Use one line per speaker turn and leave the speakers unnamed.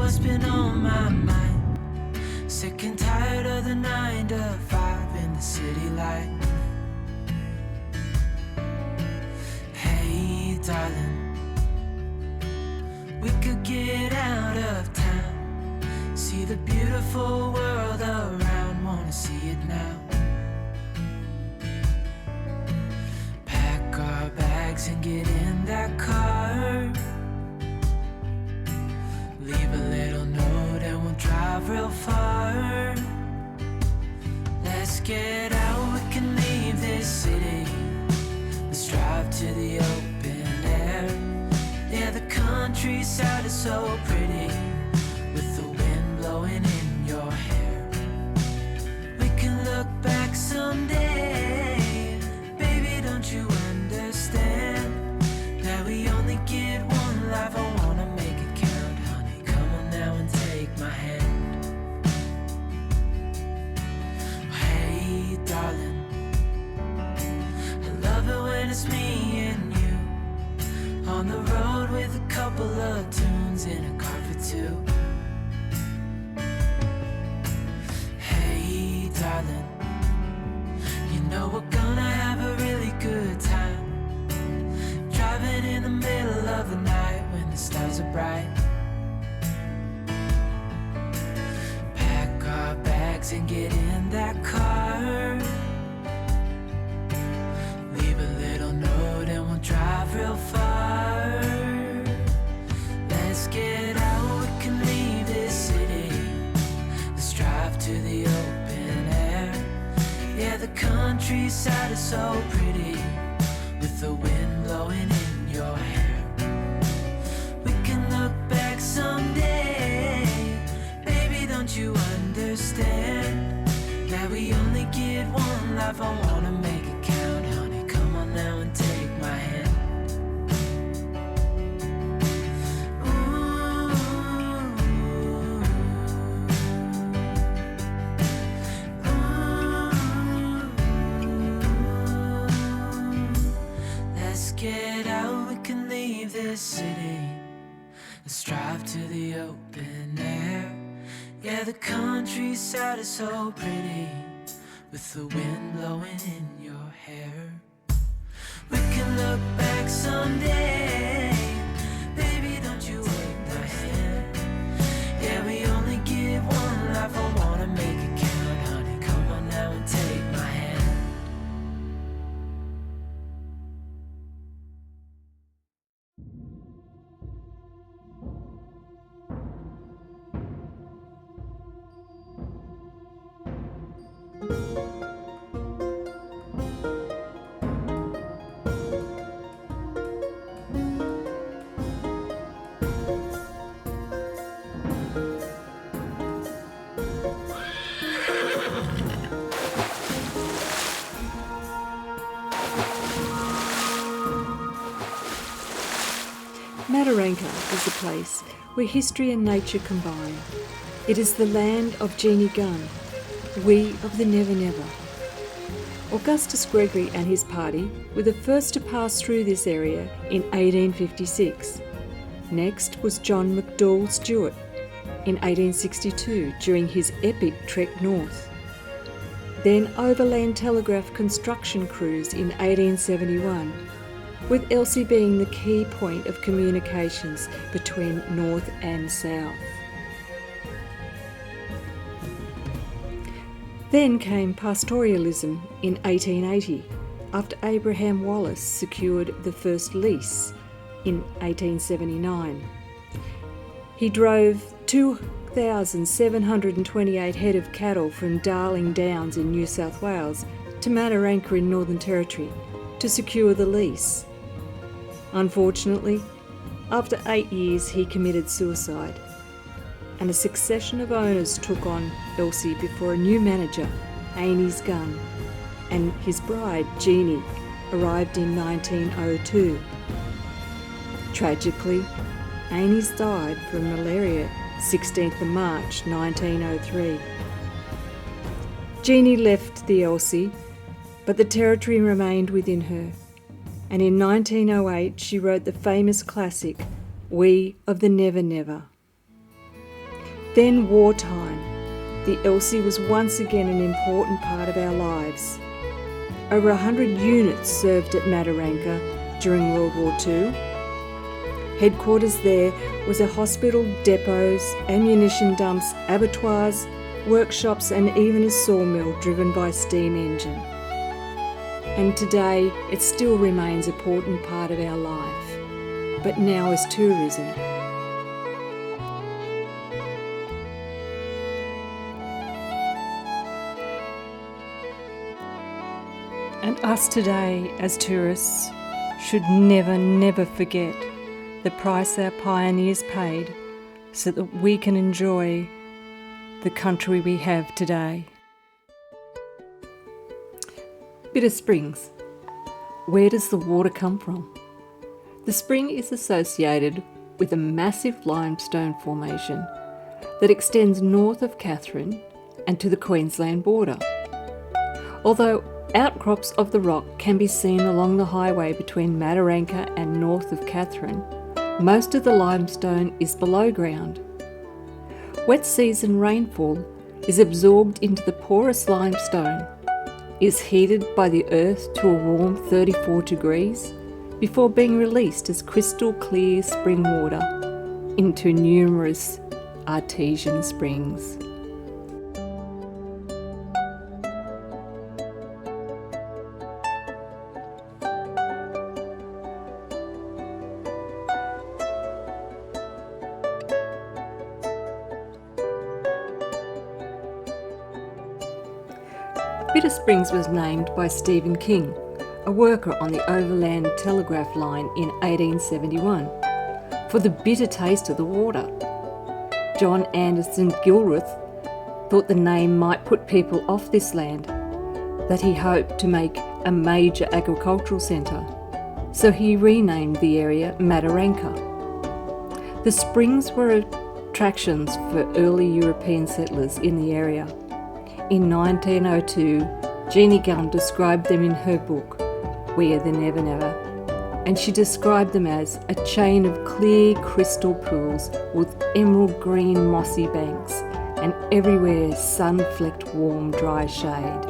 what's been on my mind. Sick and tired of the 9 to 5 in the city life. Hey darling, we could get out of town, see the beautiful world around, wanna see it now. Pack our bags and get in that car, leave a little note and we'll drive real far. Let's get out, we can leave this city, let's drive to the open air. Yeah, the countryside is so pretty, with the wind blowing in your hair. We can look back someday, baby, don't you understand that we only get one life? I wanna make it count, honey, come on now and take my hand. Hey darling, I love it when it's me and you, on the road with a couple of tunes in a car for two. Hey darling, you know we're gonna have a really good time, driving in the middle of the night when the stars are bright. Pack our bags and get in that car, leave a little note and we'll drive real far. Let's get out, we can leave this city, let's drive to the open air. Yeah, the countryside is so pretty, with the wind blowing in your hair. We can look back someday, baby, don't you understand that we only get one life? I wanna make it count, honey, come on now and take my hand. Let's get out, we can leave this city, let's drive to the open air. Yeah, the countryside is so pretty, with the wind blowing in your hair. We can look back someday, baby, don't you take my hand. Yeah, we only get one life, I wanna make it count, honey, come on now and take my hand.
Mataranka is a place where history and nature combine. It is the land of Jeannie Gunn, we of the Never Never. Augustus Gregory and his party were the first to pass through this area in 1856. Next was John McDowell Stewart in 1862 during his epic trek north. Then overland telegraph construction crews in 1871, with Elsie being the key point of communications between north and south. Then came pastoralism in 1880, after Abraham Wallace secured the first lease in 1879. He drove 2,728 head of cattle from Darling Downs in New South Wales to Mataranka in Northern Territory to secure the lease. Unfortunately, after 8 years he committed suicide, and a succession of owners took on Elsie before a new manager, Amy's Gunn, and his bride, Jeannie, arrived in 1902. Tragically, Amy's died from malaria 16th of March 1903. Jeannie left the Elsie, but the territory remained within her, and in 1908 she wrote the famous classic, We of the Never Never. Then wartime. The Elsie was once again an important part of our lives. Over 100 units served at Mataranka during World War II. Headquarters there was a hospital, depots, ammunition dumps, abattoirs, workshops and even a sawmill driven by steam engine. And today it still remains an important part of our life, but now as tourism. And us today as tourists should never forget the price our pioneers paid so that we can enjoy the country we have today. Bitter Springs. Where does the water come from? The spring is associated with a massive limestone formation that extends north of Katherine and to the Queensland border. Although outcrops of the rock can be seen along the highway between Mataranka and north of Katherine, most of the limestone is below ground. Wet season rainfall is absorbed into the porous limestone, is heated by the earth to a warm 34 degrees before being released as crystal clear spring water into numerous artesian springs. Bitter Springs was named by Stephen King, a worker on the Overland Telegraph Line in 1871, for the bitter taste of the water. John Anderson Gilruth thought the name might put people off this land, that he hoped to make a major agricultural centre, so he renamed the area Mataranka. The springs were attractions for early European settlers in the area. In 1902, Jeannie Gunn described them in her book, We Are the Never Never, and she described them as a chain of clear crystal pools with emerald green mossy banks and everywhere sun-flecked warm dry shade.